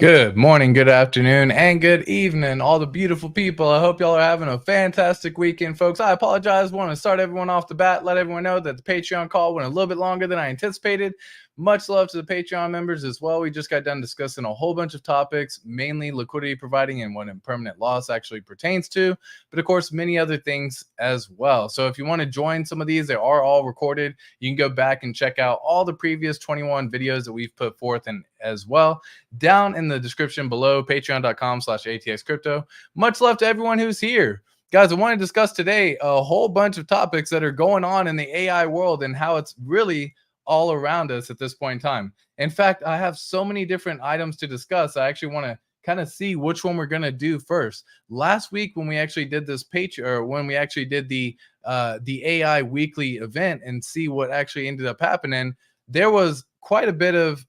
Good morning, good afternoon, and good evening, all the beautiful people. I hope y'all are having a fantastic weekend, folks. I apologize. Want to start everyone off the bat, let everyone know that the Patreon call went a little bit longer than I anticipated. Much love to the Patreon members as well. We just got done discussing a whole bunch of topics, mainly liquidity providing and what impermanent loss actually pertains to, but of course, many other things as well. So if you want to join some of these, they are all recorded. You can go back and check out all the previous 21 videos that we've put forth and as well down in the description below, patreon.com/ATXCrypto. Much love to everyone who's here. Guys, I want to discuss today a whole bunch of topics that are going on in the AI world and how it's really all around us at this point in time. In fact, I have so many different items to discuss. I actually want to kind of see which one we're going to do first. Last week when we actually did this when we actually did the AI weekly event and see what actually ended up happening, there was quite a bit of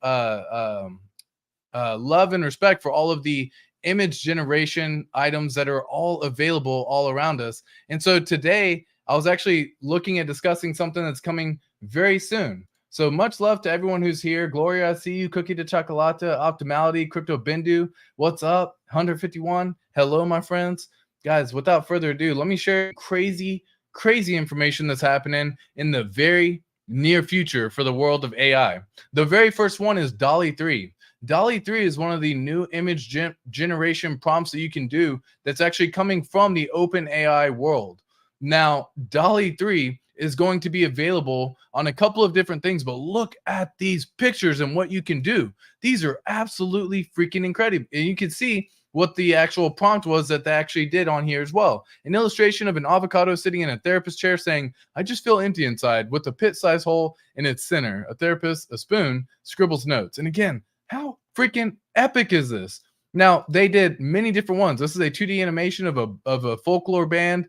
love and respect for all of the image generation items that are all available all around us. And so today I was actually looking at discussing something that's coming very soon. So much love to everyone who's here. Gloria, I see you. Cookie to Chocolata, Optimality, Crypto Bindu. What's up? 151. Hello, my friends. Guys, without further ado, let me share crazy information that's happening in the very near future for the world of AI. The very first one is Dolly 3. Dolly 3 is one of the new image generation prompts that you can do that's actually coming from the OpenAI world. Now, Dolly 3 is going to be available on a couple of different things, but look at these pictures and what you can do. These are absolutely freaking incredible. And you can see what the actual prompt was that they actually did on here as well. An illustration of an avocado sitting in a therapist chair saying, "I just feel empty inside," with a pit-sized hole in its center. A therapist, a spoon, scribbles notes. And again, how freaking epic is this? Now, they did many different ones. This is a 2D animation of a folklore band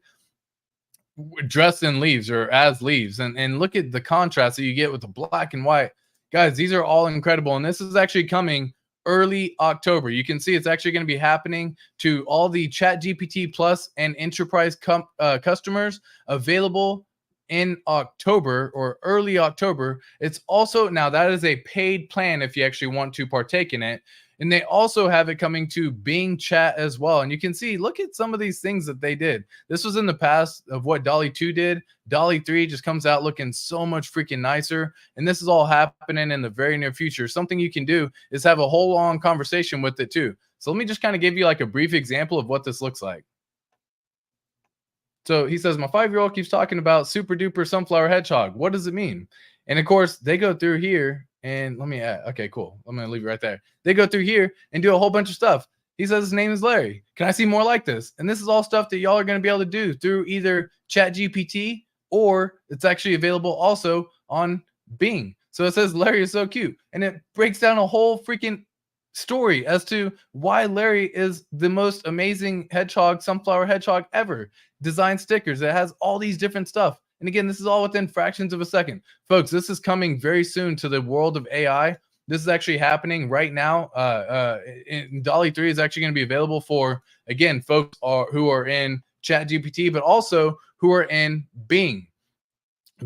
dressed in leaves or as leaves. And look at the contrast that you get with the black and white. Guys, these are all incredible. And this is actually coming early October. You can see it's actually going to be happening to all the ChatGPT Plus and enterprise customers, available in October or early October. It's also, now that is a paid plan if you actually want to partake in it. And they also have it coming to Bing Chat as well. And you can see, look at some of these things that they did. This was in the past of what Dolly 2 did. Dolly 3 just comes out looking so much freaking nicer. And this is all happening in the very near future. Something you can do is have a whole long conversation with it too. So let me just kind of give you like a brief example of what this looks like. So he says, my 5-year-old keeps talking about super duper sunflower hedgehog. What does it mean? And of course, they go through here and let me add. Okay, cool. I'm going to leave it right there. They go through here and do a whole bunch of stuff. He says his name is Larry. Can I see more like this? And this is all stuff that y'all are going to be able to do through either ChatGPT or it's actually available also on Bing. So it says Larry is so cute. And it breaks down a whole freaking story as to why Larry is the most amazing hedgehog, sunflower hedgehog ever. Design stickers. It has all these different stuff. And again, this is all within fractions of a second. Folks, this is coming very soon to the world of AI. This is actually happening right now. Dolly 3 is actually going to be available for, again, folks who are in ChatGPT, but also who are in Bing.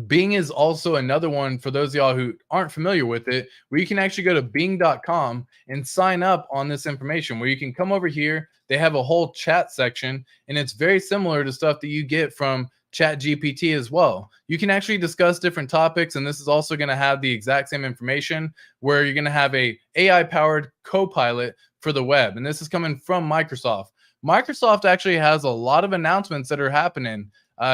Bing is also another one for those of y'all who aren't familiar with it, where you can actually go to bing.com and sign up on this information, where you can come over here. They have a whole chat section, and it's very similar to stuff that you get from ChatGPT as well. You can actually discuss different topics, and this is also going to have the exact same information, where you're going to have a AI-powered Copilot for the web, and this is coming from Microsoft. Microsoft actually has a lot of announcements that are happening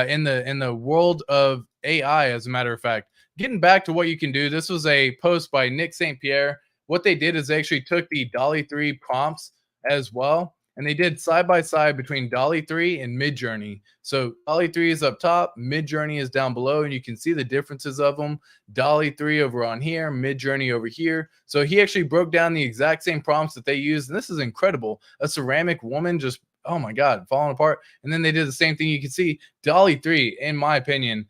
in the world of AI, as a matter of fact. Getting back to what you can do, this was a post by Nick St. Pierre. What they did is they actually took the Dolly 3 prompts as well, and they did side by side between Dolly 3 and Midjourney. So Dolly 3 is up top, Midjourney is down below, and you can see the differences of them. Dolly 3 over on here, Midjourney over here. So he actually broke down the exact same prompts that they used, and this is incredible. A ceramic woman just, oh my God, falling apart. And then they did the same thing. You can see Dolly 3, in my opinion,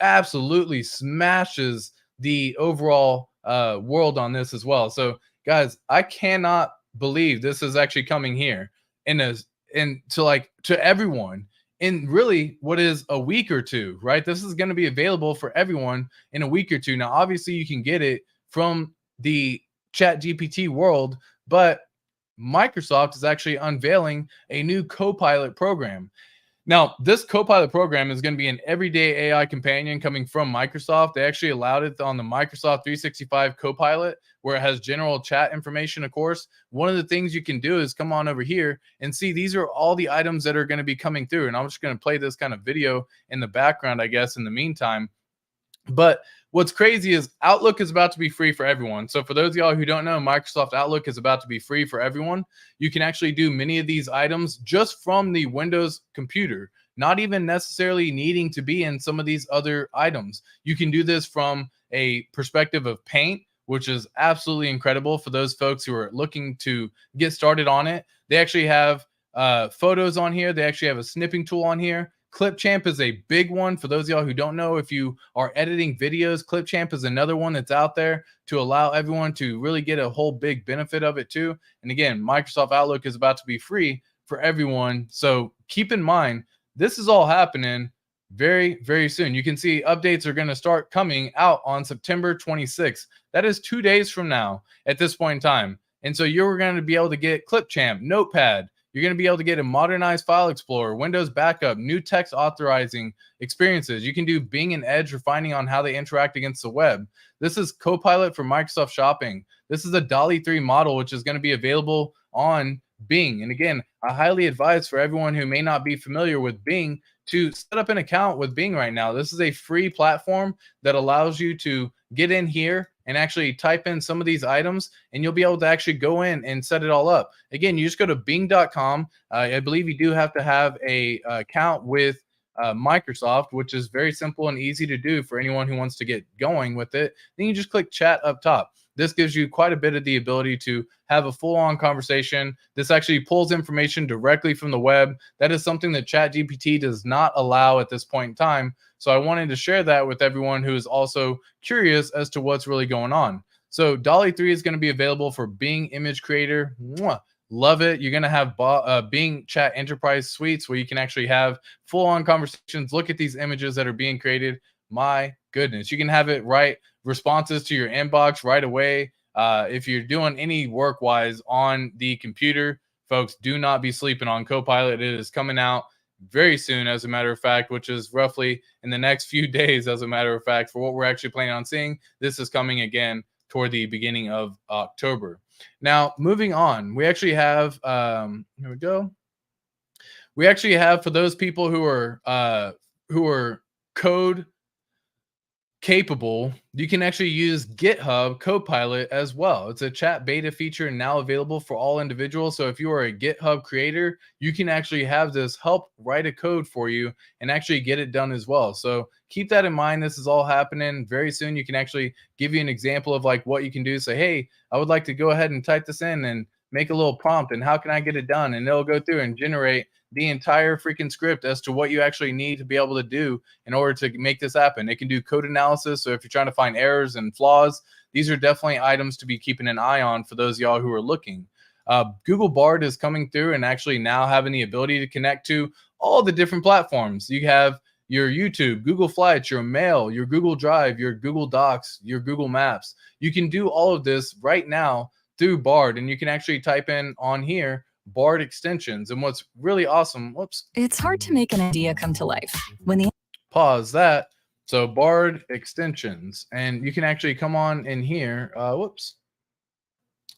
absolutely smashes the overall world on this as well. So guys, I cannot believe this is actually coming here to everyone in really what is a week or two, right? This is going to be available for everyone in a week or two. Now, obviously you can get it from the ChatGPT world, but Microsoft is actually unveiling a new Copilot program. Now, this Copilot program is going to be an everyday AI companion coming from Microsoft. They actually allowed it on the Microsoft 365 Copilot, where it has general chat information, of course. One of the things you can do is come on over here and see these are all the items that are going to be coming through. And I'm just going to play this kind of video in the background, I guess, in the meantime. But what's crazy is Outlook is about to be free for everyone. So for those of y'all who don't know, Microsoft Outlook is about to be free for everyone. You can actually do many of these items just from the Windows computer, not even necessarily needing to be in some of these other items. You can do this from a perspective of Paint, which is absolutely incredible for those folks who are looking to get started on it. They actually have photos on here. They actually have a snipping tool on here. Clipchamp is a big one. For those of y'all who don't know, if you are editing videos, Clipchamp is another one that's out there to allow everyone to really get a whole big benefit of it too. And again, Microsoft Outlook is about to be free for everyone. So keep in mind, this is all happening very, very soon. You can see updates are going to start coming out on September 26th. That is 2 days from now at this point in time. And so you're going to be able to get Clipchamp, Notepad. You're going to be able to get a modernized file explorer, Windows backup, new text authorizing experiences. You can do Bing and Edge refining on how they interact against the web. This is Copilot for Microsoft Shopping. This is a Dolly 3 model, which is going to be available on Bing. And again, I highly advise for everyone who may not be familiar with Bing to set up an account with Bing right now. This is a free platform that allows you to get in here and actually type in some of these items, and you'll be able to actually go in and set it all up. Again, you just go to bing.com. I believe you do have to have a account with Microsoft, which is very simple and easy to do for anyone who wants to get going with it. Then you just click chat up top. This gives you quite a bit of the ability to have a full-on conversation. This actually pulls information directly from the web. That is something that ChatGPT does not allow at this point in time. So I wanted to share that with everyone who is also curious as to what's really going on. So Dolly 3 is going to be available for Bing Image Creator. Mwah. Love it. You're going to have Bing Chat Enterprise Suites where you can actually have full-on conversations. Look at these images that are being created. My goodness. You can have it write responses to your inbox right away. If you're doing any work-wise on the computer, folks, do not be sleeping on Copilot. It is coming out very soon, as a matter of fact, which is roughly in the next few days, as a matter of fact, for what we're actually planning on seeing. This is coming again toward the beginning of October. Now, moving on, we actually have, here we go. We actually have, for those people who are code capable, you can actually use GitHub CoPilot as well. It's a chat beta feature now available for all individuals. So if you are a GitHub creator, you can actually have this help write a code for you and actually get it done as well. So keep that in mind. This is all happening very soon. You can actually give you an example of like what you can do. Say, hey, I would like to go ahead and type this in and make a little prompt and how can I get it done? And it'll go through and generate the entire freaking script as to what you actually need to be able to do in order to make this happen. It can do code analysis. So if you're trying to find errors and flaws, these are definitely items to be keeping an eye on for those of y'all who are looking. Google Bard is coming through and actually now having the ability to connect to all the different platforms. You have your YouTube, Google Flights, your Mail, your Google Drive, your Google Docs, your Google Maps. You can do all of this right now through Bard, and you can actually type in on here BardX Extensions. And what's really awesome, whoops. It's hard to make an idea come to life when the pause that. So BardX Extensions, and you can actually come on in here. Whoops.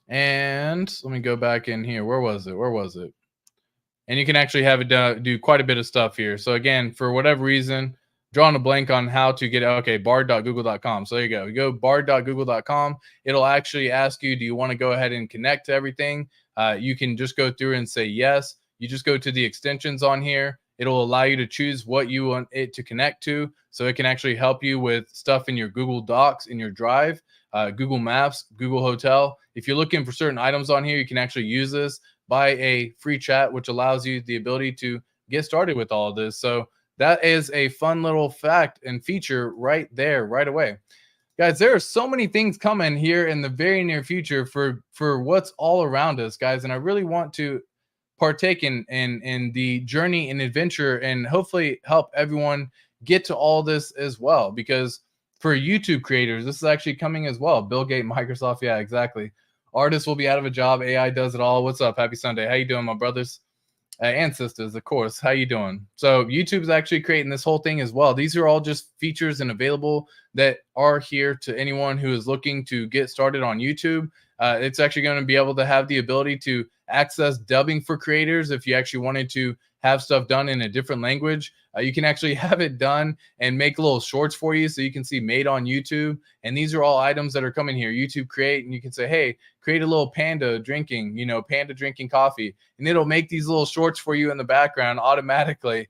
And let me go back in here. Where was it? And you can actually have it do quite a bit of stuff here. So again, for whatever reason, drawing a blank on how to get it. Okay, bard.google.com. So there you go. You go bard.google.com. It'll actually ask you, do you want to go ahead and connect to everything? You can just go through and say yes. You just go to the extensions on here. It'll allow you to choose what you want it to connect to. So it can actually help you with stuff in your Google Docs, in your Drive, Google Maps, Google Hotel. If you're looking for certain items on here, you can actually use this. Buy a free chat, which allows you the ability to get started with all of this. So that is a fun little fact and feature right there, right away. Guys, there are so many things coming here in the very near future for what's all around us, guys. And I really want to partake in the journey and adventure and hopefully help everyone get to all this as well. Because for YouTube creators, this is actually coming as well. Bill Gates, Microsoft, yeah, exactly. Artists will be out of a job. AI does it all. What's up? Happy Sunday. How you doing, my brothers? And sisters, of course. How you doing? So YouTube's actually creating this whole thing as well. These are all just features and available that are here to anyone who is looking to get started on YouTube. It's actually going to be able to have the ability to access dubbing for creators. If you actually wanted to have stuff done in a different language, you can actually have it done and make little shorts for you so you can see made on YouTube. And these are all items that are coming here. YouTube create, and you can say, hey, create a little panda drinking, panda drinking coffee, and it'll make these little shorts for you in the background automatically.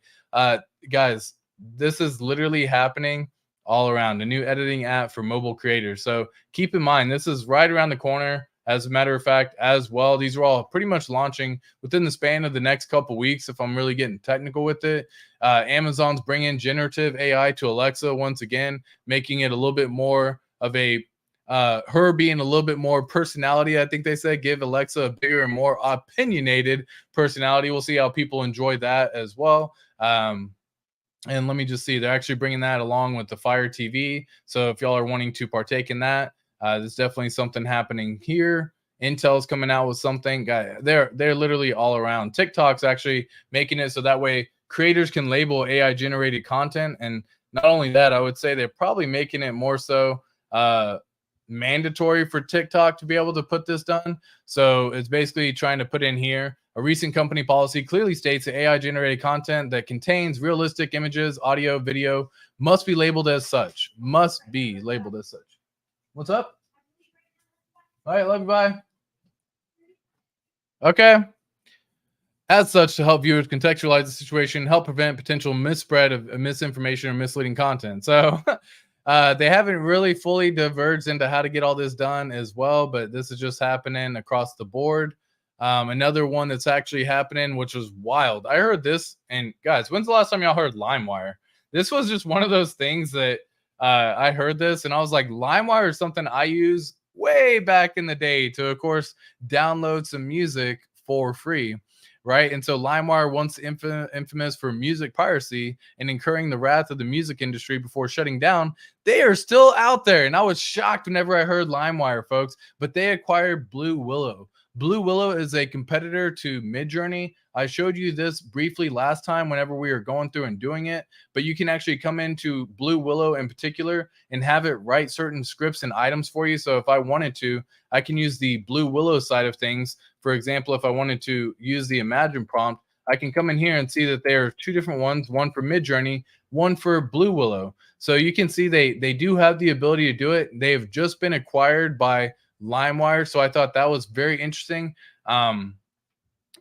Guys, this is literally happening all around. A new editing app for mobile creators. So keep in mind, this is right around the corner. As a matter of fact, as well, these are all pretty much launching within the span of the next couple weeks. If I'm really getting technical with it, Amazon's bringing generative AI to Alexa once again, making it a little bit more of a her being a little bit more personality. I think they said give Alexa a bigger and more opinionated personality. We'll see how people enjoy that as well. And let me just see, they're actually bringing that along with the Fire TV. So if y'all are wanting to partake in that, there's definitely something happening here. Intel's coming out with something. They're literally all around. TikTok's actually making it so that way creators can label AI generated content. And not only that, I would say they're probably making it more so mandatory for TikTok to be able to put this done. So it's basically trying to put in here, a recent company policy clearly states that AI generated content that contains realistic images, audio, video must be labeled as such. Must be labeled as such. What's up? All right, love you, bye. Okay. As such, to help viewers contextualize the situation, help prevent potential misspread of misinformation or misleading content. So they haven't really fully diverged into how to get all this done as well, but this is just happening across the board. Another one that's actually happening, which was wild. I heard this, and guys, when's the last time y'all heard LimeWire? This was just one of those things that I heard this, and I was like, LimeWire is something I use way back in the day to, of course, download some music for free, right? And so LimeWire, once infamous for music piracy and incurring the wrath of the music industry before shutting down, they are still out there. And I was shocked whenever I heard LimeWire, folks, but they acquired Blue Willow. Blue Willow is a competitor to Midjourney. I showed you this briefly last time whenever we were going through and doing it, but you can actually come into Blue Willow in particular and have it write certain scripts and items for you. So if I wanted to, I can use the Blue Willow side of things. For example, if I wanted to use the Imagine prompt, I can come in here and see that there are two different ones, one for Midjourney, one for Blue Willow. So you can see they do have the ability to do it. They have just been acquired by LimeWire, so I thought that was very interesting.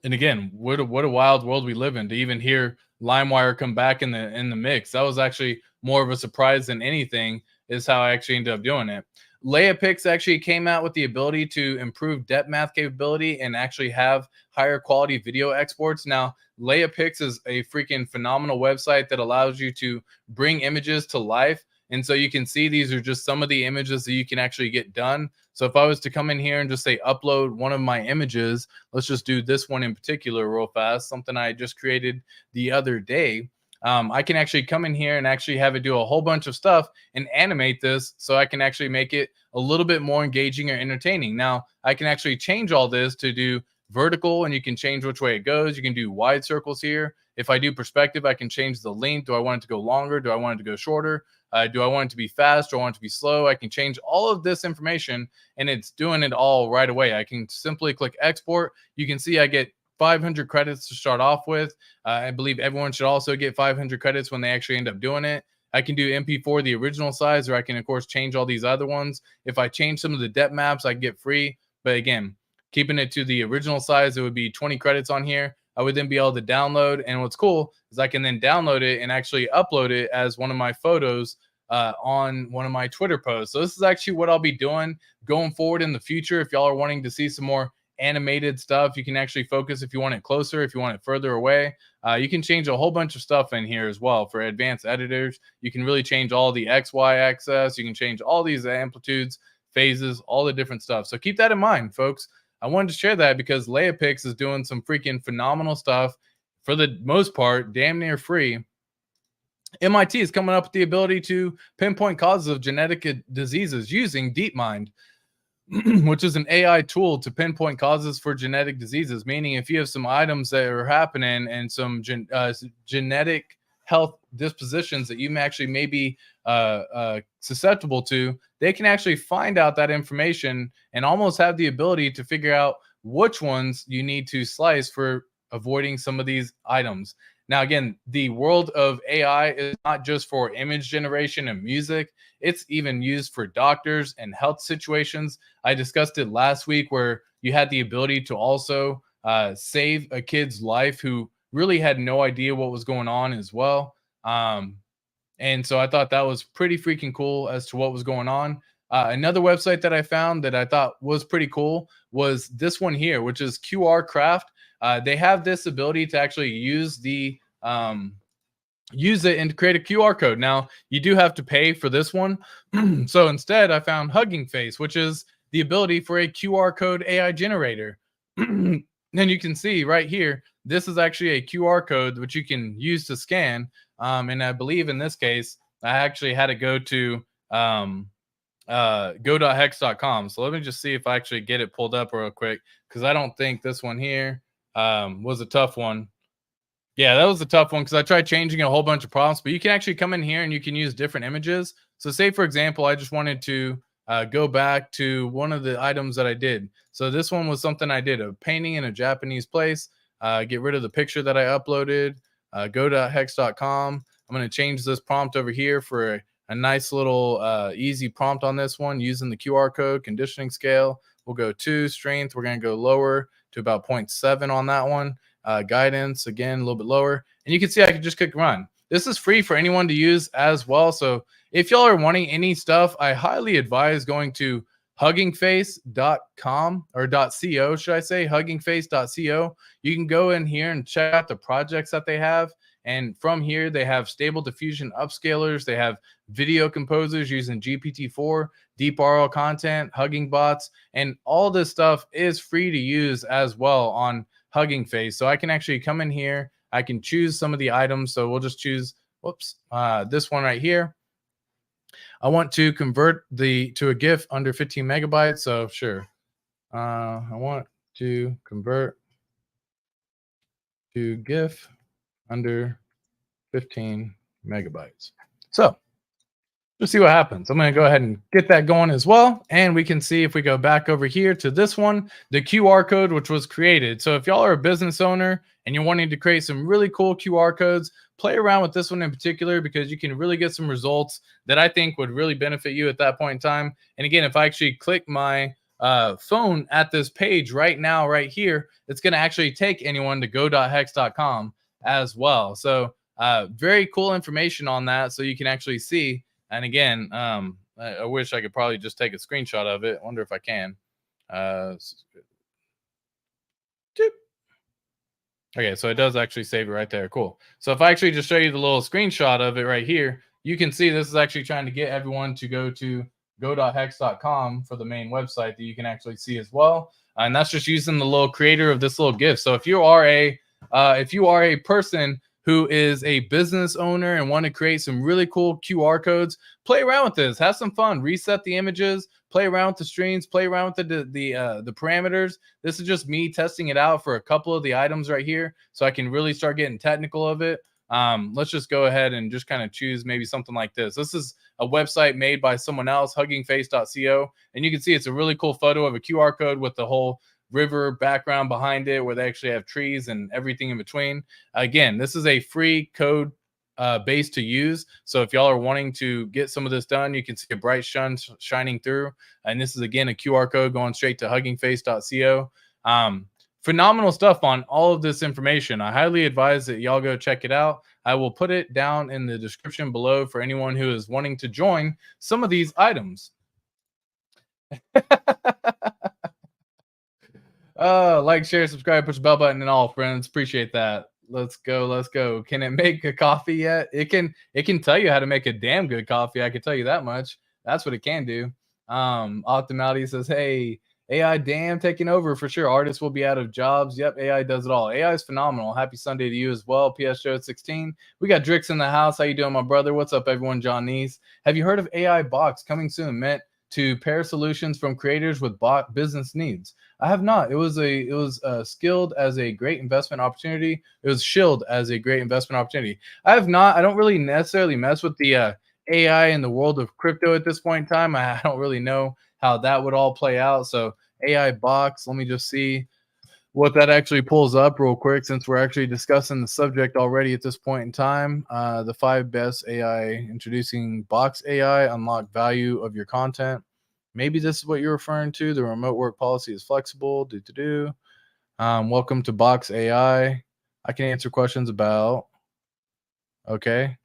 And again, what a wild world we live in to even hear LimeWire come back in the mix. That was actually more of a surprise than anything, is how I actually ended up doing it. LeiaPix actually came out with the ability to improve depth math capability and actually have higher quality video exports. Now, LeiaPix is a freaking phenomenal website that allows you to bring images to life. And so you can see these are just some of the images that you can actually get done. So if I was to come in here and just say upload one of my images, let's just do this one in particular real fast, something I just created the other day. I can actually come in here and actually have it do a whole bunch of stuff and animate this so I can actually make it a little bit more engaging or entertaining. Now, I can actually change all this to do vertical, and you can change which way it goes. You can do wide circles here. If I do perspective, I can change the length. Do I want it to go longer? Do I want it to go shorter? Do I want it to be fast? Do I want it to be slow? I can change all of this information, and it's doing it all right away. I can simply click export. You can see I get 500 credits to start off with. I believe everyone should also get 500 credits when they actually end up doing it. I can do MP4, the original size, or I can, of course, change all these other ones. If I change some of the depth maps, I get free. But again, keeping it to the original size, it would be 20 credits on here. I would then be able to download. And what's cool is I can then download it and actually upload it as one of my photos on one of my Twitter posts. So this is actually what I'll be doing going forward in the future. If y'all are wanting to see some more animated stuff, you can actually focus if you want it closer, if you want it further away. You can change a whole bunch of stuff in here as well for advanced editors. You can really change all the XY axis. You can change all these amplitudes, phases, all the different stuff. So keep that in mind, folks. I wanted to share that because LeiaPix is doing some freaking phenomenal stuff, for the most part, damn near free. MIT is coming up with the ability to pinpoint causes of genetic diseases using DeepMind. which is an AI tool to pinpoint causes for genetic diseases. Meaning, if you have some items that are happening and some genetic health dispositions that you actually may be susceptible to, they can actually find out that information and almost have the ability to figure out which ones you need to slice for avoiding some of these items. Now, again, the world of AI is not just for image generation and music. It's even used for doctors and health situations. I discussed it last week where you had the ability to also save a kid's life who really had no idea what was going on as well. And so I thought that was pretty freaking cool as to what was going on. Another website that I found that I thought was pretty cool was this one here, which is QR Craft. They have this ability to actually use it and create a QR code. Now, you do have to pay for this one. So instead, I found HuggingFace, which is the ability for a QR code AI generator. And you can see right here, this is actually a QR code which you can use to scan. And I believe in this case, I actually had to go to go.hex.com. So let me just see if I actually get it pulled up real quick, because I don't think this one here was a tough one. Yeah, that was a tough one because I tried changing a whole bunch of prompts, but you can actually come in here and you can use different images. So say, for example, I just wanted to go back to one of the items that I did. So this one was something I did, a painting in a Japanese place. Get rid of the picture that I uploaded. Go.hex.com. I'm going to change this prompt over here for a nice little easy prompt on this one using the QR code conditioning scale. We'll go 2 strength. We're going to go lower to about 0.7 on that one. Guidance, again, a little bit lower. And you can see I can just click run. This is free for anyone to use as well. So if y'all are wanting any stuff, I highly advise going to huggingface.com or .co, should I say, huggingface.co. You can go in here and check out the projects that they have. And from here, they have stable diffusion upscalers. They have video composers using GPT-4, deep RL content, Hugging bots, and all this stuff is free to use as well on Hugging Face. So I can actually come in here. I can choose some of the items. So we'll just choose, this one right here. I want to convert to a GIF under 15 megabytes. So sure. I want to convert to GIF under 15 megabytes. So let's see what happens. I'm going to go ahead and get that going as well. And we can see if we go back over here to this one, the QR code, which was created. So if y'all are a business owner and you're wanting to create some really cool QR codes, play around with this one in particular, because you can really get some results that I think would really benefit you at that point in time. And again, if I actually click my phone at this page right now, right here, it's going to actually take anyone to go.hex.com as well. So very cool information on that. So you can actually see. And again, I wish I could probably just take a screenshot of it. I wonder if I can. Okay, so it does actually save it right there. Cool. So if I actually just show you the little screenshot of it right here, you can see this is actually trying to get everyone to go to go.hex.com for the main website that you can actually see as well. And that's just using the little creator of this little GIF. So if you are a person who is a business owner and want to create some really cool QR codes, play around with this, have some fun, reset the images, play around with the streams, play around with the parameters. This is just me testing it out for a couple of the items right here, so I can really start getting technical of it. Let's just go ahead and just kind of choose maybe something like this. This is a website made by someone else, huggingface.co, and you can see it's a really cool photo of a QR code with the whole river background behind it, where they actually have trees and everything in between. Again, this is a free code base to use. So if y'all are wanting to get some of this done, you can see a bright sun shining through. And this is, again, a QR code going straight to huggingface.co. Phenomenal stuff on all of this information. I highly advise that y'all go check it out. I will put it down in the description below for anyone who is wanting to join some of these items. Like, share, subscribe, push the bell button, and all, friends. Appreciate that. Let's go. Let's go. Can it make a coffee yet? It can tell you how to make a damn good coffee. I can tell you that much. That's what it can do. Optimality says, hey, AI damn taking over for sure. Artists will be out of jobs. Yep, AI does it all. AI is phenomenal. Happy Sunday to you as well. PS Show 16. We got Drix in the house. How you doing, my brother? What's up, everyone? John Neese. Have you heard of AI box coming soon? Meant to pair solutions from creators with business needs? I have not. It was skilled as a great investment opportunity. It was shilled as a great investment opportunity. I have not. I don't really necessarily mess with the AI in the world of crypto at this point in time. I don't really know how that would all play out. So AI box, let me just see what that actually pulls up real quick, since we're actually discussing the subject already at this point in time. The 5 best AI introducing Box AI, unlock value of your content. Maybe this is what you're referring to. The remote work policy is flexible. Welcome to Box AI. I can answer questions about. Okay.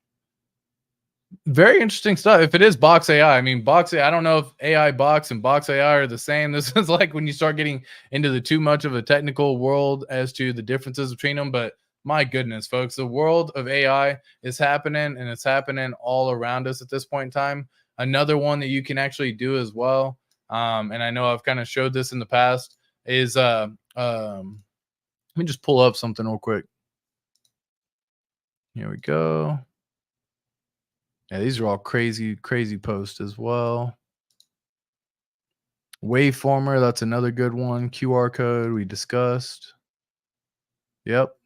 Very interesting stuff. If it is Box AI, I mean, Box AI, I don't know if AI Box and Box AI are the same. This is like when you start getting into the too much of a technical world as to the differences between them. But my goodness, folks, the world of AI is happening, and it's happening all around us at this point in time. Another one that you can actually do as well, and I know I've kind of showed this in the past, is let me just pull up something real quick. Here we go. Yeah, these are all crazy posts as well. Waveformer, that's another good one. QR code we discussed. Yep.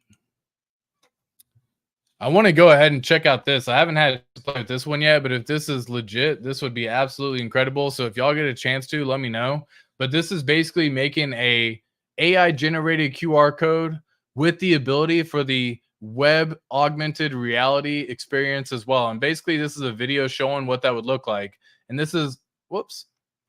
I want to go ahead and check out this. I haven't had to play with this one yet, but if this is legit, this would be absolutely incredible. So if y'all get a chance to, let me know. But this is basically making a AI generated QR code with the ability for the web augmented reality experience as well. And basically this is a video showing what that would look like. And this is, whoops,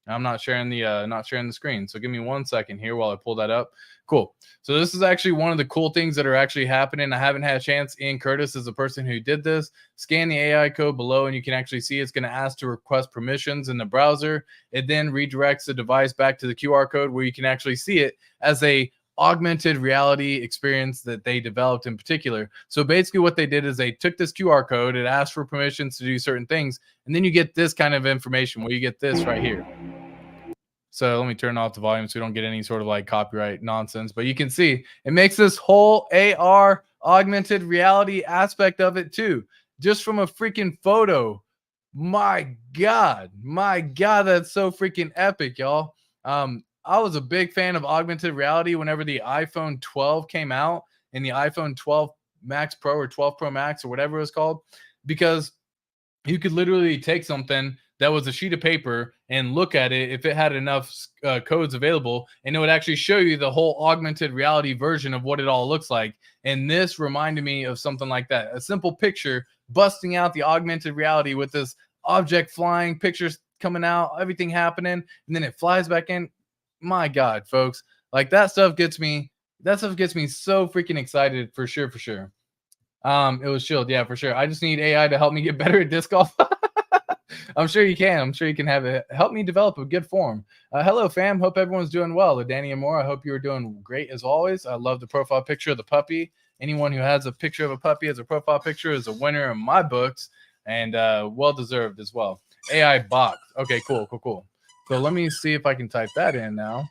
I'm not sharing the screen. So give me 1 second here while I pull that up. Cool. So this is actually one of the cool things that are actually happening. I haven't had a chance. Ian Curtis is the person who did this. Scan the AI code below and you can actually see it's going to ask to request permissions in the browser. It then redirects the device back to the QR code where you can actually see it as a augmented reality experience that they developed in particular. So basically what they did is they took this QR code, it asked for permissions to do certain things, and then you get this kind of information where you get this right here. So let me turn off the volume so we don't get any sort of like copyright nonsense. But you can see it makes this whole AR augmented reality aspect of it too, just from a freaking photo. My God, that's so freaking epic, y'all. I was a big fan of augmented reality whenever the iPhone 12 came out and the iPhone 12 Max Pro or 12 Pro Max or whatever it was called, because you could literally take something that was a sheet of paper and look at it if it had enough codes available, and it would actually show you the whole augmented reality version of what it all looks like. And this reminded me of something like that. A simple picture busting out the augmented reality with this object flying, pictures coming out, everything happening, and then it flies back in. My God, folks, like that stuff gets me so freaking excited for sure. It was chilled, yeah, for sure. I just need AI to help me get better at disc golf. I'm sure you can. I'm sure you can have it help me develop a good form. Hello, fam. Hope everyone's doing well. Danny and Moore, I hope you're doing great as always. I love the profile picture of the puppy. Anyone who has a picture of a puppy as a profile picture is a winner in my books, and well deserved as well. AI box. Okay, cool. So let me see if I can type that in now.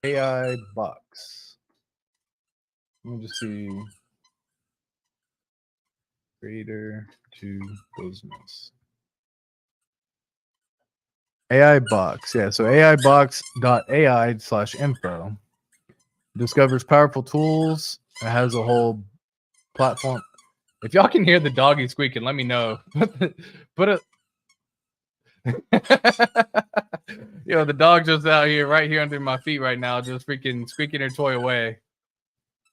AI box. Let me just see. Creator to business. AI box. Yeah, so aibox.ai/info discovers powerful tools. It has a whole platform. If y'all can hear the doggy squeaking, let me know. Put a the dog just out here, right here under my feet right now, just freaking squeaking her toy away.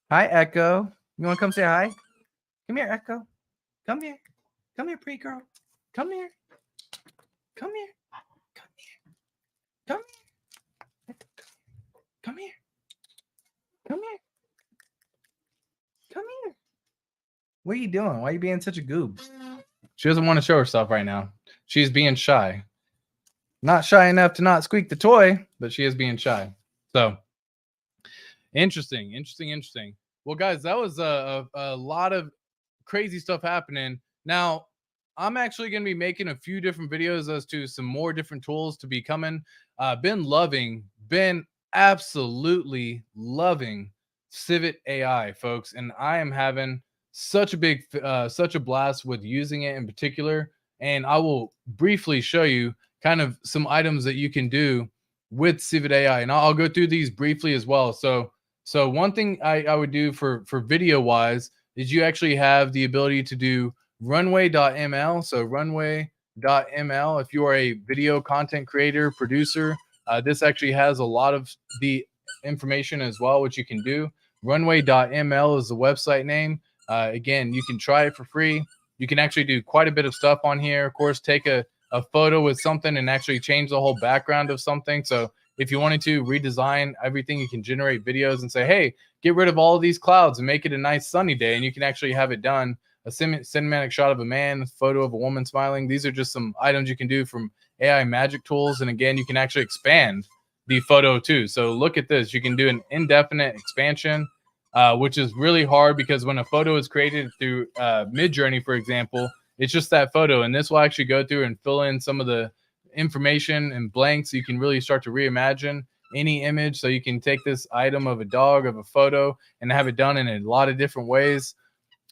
Hi, Echo. You want to come say hi? Come here, Echo. Come here. Come here, pretty girl. Come here. Come here. Come here. Come here. Come here. Come here. Come here. What are you doing? Why are you being such a goob? She doesn't want to show herself right now. She's being shy. Not shy enough to not squeak the toy, but she is being shy. So interesting. Well, guys, that was a lot of crazy stuff happening. Now, I'm actually going to be making a few different videos as to some more different tools to be coming. Been absolutely loving Civit AI, folks. And I am having such a blast with using it in particular. And I will briefly show you kind of some items that you can do with Civet AI, and I'll go through these briefly as well. So one thing I would do for video wise is you actually have the ability to do runway.ml. So runway.ml, if you are a video content creator, producer, this actually has a lot of the information as well, which you can do. Runway.ml is the website name. Again, you can try it for free. You can actually do quite a bit of stuff on here. Of course, take a photo with something and actually change the whole background of something. So if you wanted to redesign everything, you can generate videos and say, hey, get rid of all of these clouds and make it a nice sunny day. And you can actually have it done. A cinematic shot of a man, a photo of a woman smiling. These are just some items you can do from AI magic tools. And again, you can actually expand the photo too. So look at this. You can do an indefinite expansion, which is really hard because when a photo is created through Midjourney, for example, it's just that photo. And this will actually go through and fill in some of the information and blanks. So you can really start to reimagine any image. So you can take this item of a dog, of a photo, and have it done in a lot of different ways.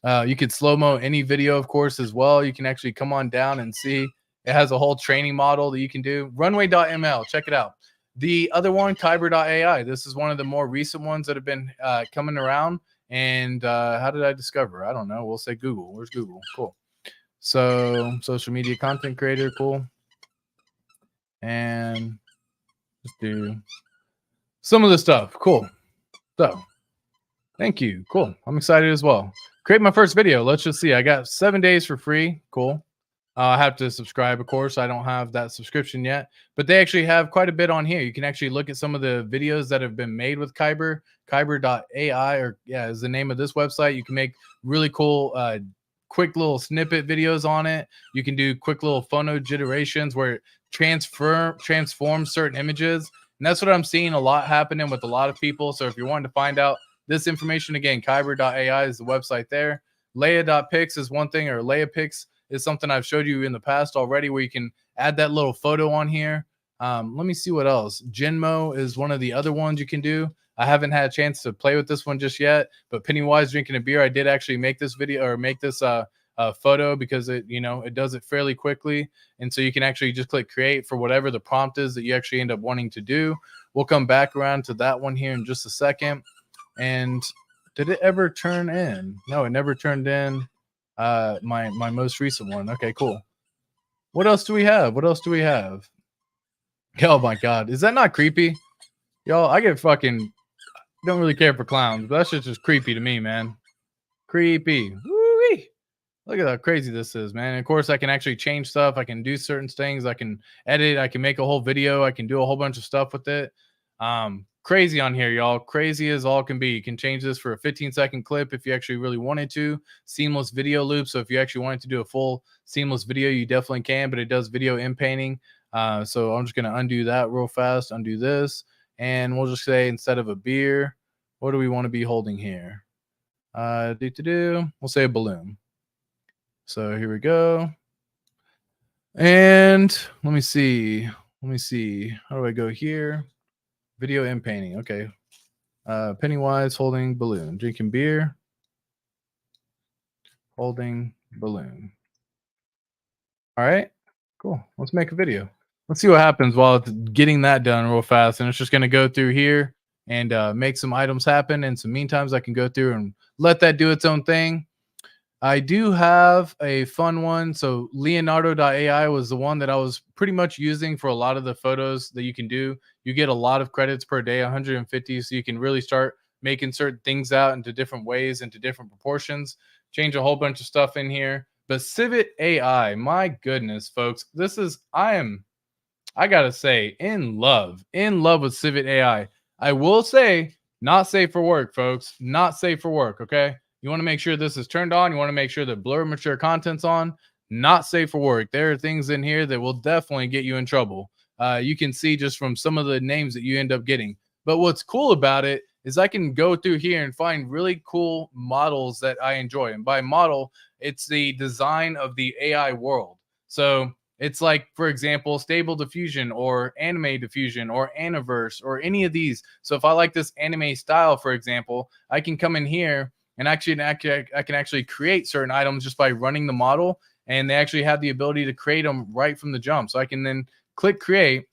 You could slow-mo any video, of course, as well. You can actually come on down and see it has a whole training model that you can do. Runway.ml, check it out. The other one, Kyber.ai. This is one of the more recent ones that have been coming around. And how did I discover? I don't know. We'll say Google. Where's Google? Cool. So social media content creator, cool. And just do some of the stuff. Cool. So thank you. Cool. I'm excited as well. Create my first video. Let's just see. I got 7 days for free. Cool. I have to subscribe, of course. I don't have that subscription yet, but they actually have quite a bit on here. You can actually look at some of the videos that have been made with Kyber. Kyber.ai, or yeah, is the name of this website. You can make really cool, quick little snippet videos on it. You can do quick little photo generations where it transforms certain images. And that's what I'm seeing a lot happening with a lot of people. So if you're wanting to find out this information, again, Kyber.ai is the website there. Leia.pix is one thing, or LeiaPix is something I've showed you in the past already, where you can add that little photo on here. Let me see what else. Genmo is one of the other ones you can do. I haven't had a chance to play with this one just yet, but Pennywise drinking a beer, I did actually make this video, or make this photo, because it, you know, it does it fairly quickly. And so you can actually just click create for whatever the prompt is that you actually end up wanting to do. We'll come back around to that one here in just a second. And did it ever turn in? No, it never turned in my most recent one. Okay, cool. What else do we have? What else do we have? Oh my god, is that not creepy? Y'all, I get fucking don't really care for clowns, but that's just creepy to me, man. Creepy. Woo-wee. Look at how crazy this is, man. And of course, I can actually change stuff. I can do certain things. I can edit. I can make a whole video. I can do a whole bunch of stuff with it. Crazy on here, y'all. Crazy as all can be. You can change this for a 15-second clip if you actually really wanted to. Seamless video loop. So if you actually wanted to do a full seamless video, you definitely can, but it does video inpainting. So I'm just going to undo that real fast. Undo this. And we'll just say, instead of a beer, what do we want to be holding here? We'll say a balloon. So here we go. And let me see. How do I go here? Video and painting. Okay. Pennywise holding balloon. Drinking beer. Holding balloon. All right. Cool. Let's make a video. Let's see what happens while it's getting that done real fast. And it's just going to go through here and make some items happen. And some meantime, I can go through and let that do its own thing. I do have a fun one. So Leonardo.ai was the one that I was pretty much using for a lot of the photos that you can do. You get a lot of credits per day, 150. So you can really start making certain things out into different ways, into different proportions, change a whole bunch of stuff in here. But Civet AI, my goodness, folks, this is, I gotta say, in love with Civet AI. I will say, not safe for work, folks. Not safe for work, okay? You want to make sure this is turned on. You want to make sure that blur mature content's on. Not safe for work. There are things in here that will definitely get you in trouble. You can see just from some of the names that you end up getting. But what's cool about it is I can go through here and find really cool models that I enjoy. And by model, it's the design of the AI world. So it's like, for example, Stable Diffusion or Anime Diffusion or Aniverse or any of these. So if I like this anime style, for example, I can come in here And actually, I can actually create certain items just by running the model, and they actually have the ability to create them right from the jump. So I can then click create.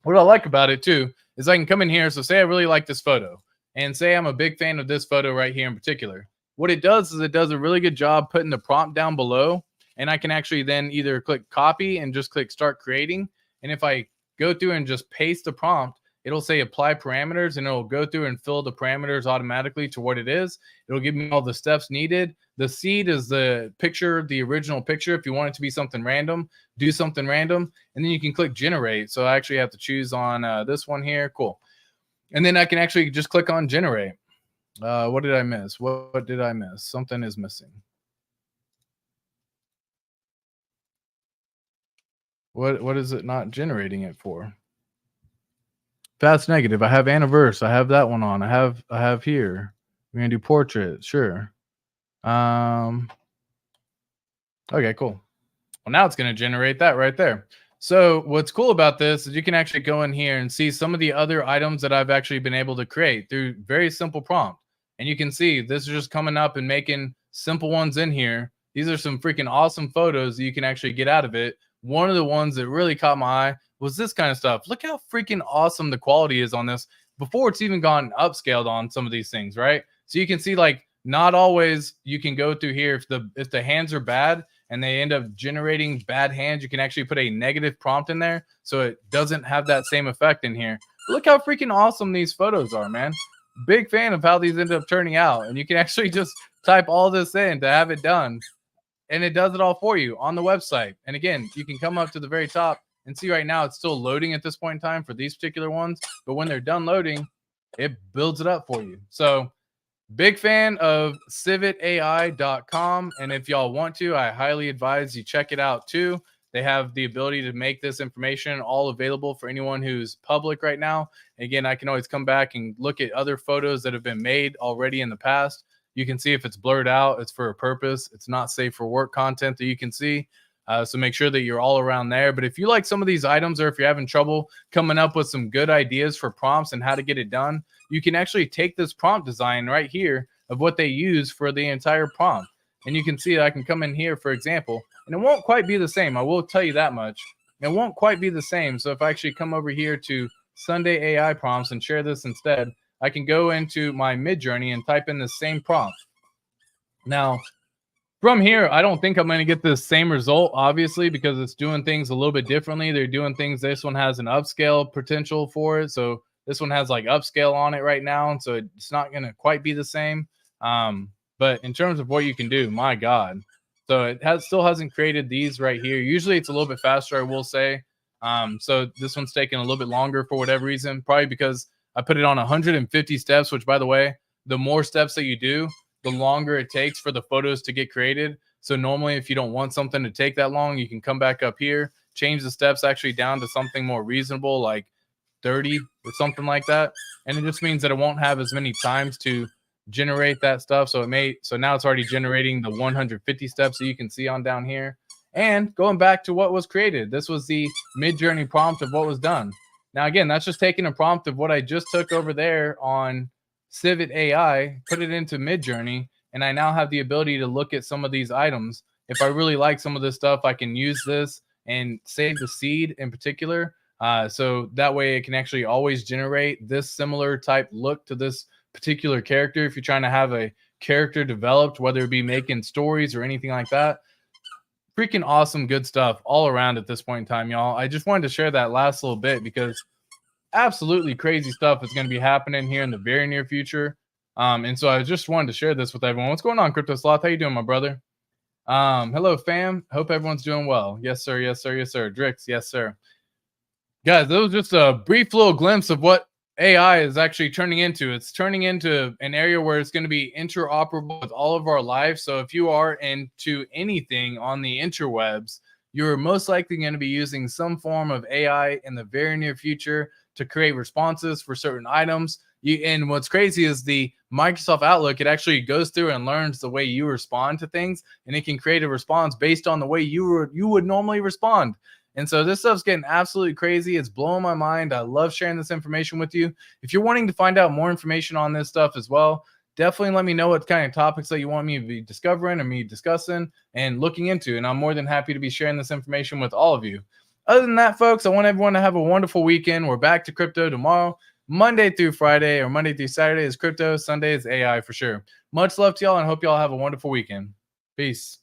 What I like about it too is I can come in here. So say I really like this photo, and say I'm a big fan of this photo right here in particular. What it does is it does a really good job putting the prompt down below, and I can actually then either click copy and just click start creating. And if I go through and just paste the prompt, it'll say apply parameters, and it'll go through and fill the parameters automatically to what it is. It'll give me all the steps needed. The seed is the picture, the original picture. If you want it to be something random, do something random, and then you can click generate. So I actually have to choose on this one here. Cool. And then I can actually just click on generate. What did I miss? What did I miss? Something is missing. What is it not generating it for? Fast negative. I have anniverse. I have that one on. I have here. We're gonna do portrait. Sure. Okay, cool. Well, now it's gonna generate that right there. So what's cool about this is you can actually go in here and see some of the other items that I've actually been able to create through very simple prompt. And you can see this is just coming up and making simple ones in here. These are some freaking awesome photos that you can actually get out of it. One of the ones that really caught my eye was this kind of stuff. Look how freaking awesome the quality is on this before it's even gone upscaled on some of these things, right? So you can see, like, not always you can go through here if the hands are bad and they end up generating bad hands, you can actually put a negative prompt in there so it doesn't have that same effect in here. But look how freaking awesome these photos are, man. Big fan of how these end up turning out. And you can actually just type all this in to have it done, and it does it all for you on the website. And again, you can come up to the very top and see right now it's still loading at this point in time for these particular ones, but when they're done loading, it builds it up for you. So big fan of civitai.com, and if y'all want to, I highly advise you check it out too. They have the ability to make this information all available for anyone who's public right now. Again, I can always come back and look at other photos that have been made already in the past. You can see if it's blurred out, it's for a purpose. It's not safe for work content that you can see. So make sure that you're all around there. But if you like some of these items, or if you're having trouble coming up with some good ideas for prompts and how to get it done, you can actually take this prompt design right here of what they use for the entire prompt. And you can see that I can come in here, for example, and it won't quite be the same. I will tell you that much. It won't quite be the same. So if I actually come over here to Sunday AI prompts and share this instead, I can go into my Midjourney and type in the same prompt. Now, from here, I don't think I'm going to get the same result, obviously, because it's doing things a little bit differently. They're doing things. This one has an upscale potential for it. So this one has like upscale on it right now. And so it's not going to quite be the same. But in terms of what you can do, my God. So it still hasn't created these right here. Usually it's a little bit faster, I will say. So this one's taking a little bit longer for whatever reason, probably because I put it on 150 steps, which, by the way, the more steps that you do, the longer it takes for the photos to get created. So normally, if you don't want something to take that long, you can come back up here, change the steps actually down to something more reasonable, like 30 or something like that. And it just means that it won't have as many times to generate that stuff. So now it's already generating the 150 steps that you can see on down here. And going back to what was created, this was the Midjourney prompt of what was done. Now, again, that's just taking a prompt of what I just took over there on Civit AI, put it into Midjourney, and I now have the ability to look at some of these items. If I really like some of this stuff, I can use this and save the seed in particular. So that way it can actually always generate this similar type look to this particular character. If you're trying to have a character developed, whether it be making stories or anything like that, freaking awesome, good stuff all around at this point in time, y'all. I just wanted to share that last little bit because absolutely crazy stuff is going to be happening here in the very near future. And so I just wanted to share this with everyone. What's going on, Crypto Sloth? How you doing, my brother? Hello, fam. Hope everyone's doing well. Yes, sir. Yes, sir. Yes, sir. Drix. Yes, sir. Guys, that was just a brief little glimpse of what AI is actually turning into. It's turning into an area where it's going to be interoperable with all of our lives. So if you are into anything on the interwebs, you're most likely going to be using some form of AI in the very near future to create responses for certain items. And what's crazy is the Microsoft Outlook, it actually goes through and learns the way you respond to things, and it can create a response based on the way you would normally respond. And so this stuff's getting absolutely crazy. It's blowing my mind. I love sharing this information with you. If you're wanting to find out more information on this stuff as well, definitely let me know what kind of topics that you want me to be discovering or me discussing and looking into. And I'm more than happy to be sharing this information with all of you. Other than that, folks, I want everyone to have a wonderful weekend. We're back to crypto tomorrow. Monday through Friday or Monday through Saturday is crypto. Sunday is AI for sure. Much love to y'all and hope y'all have a wonderful weekend. Peace.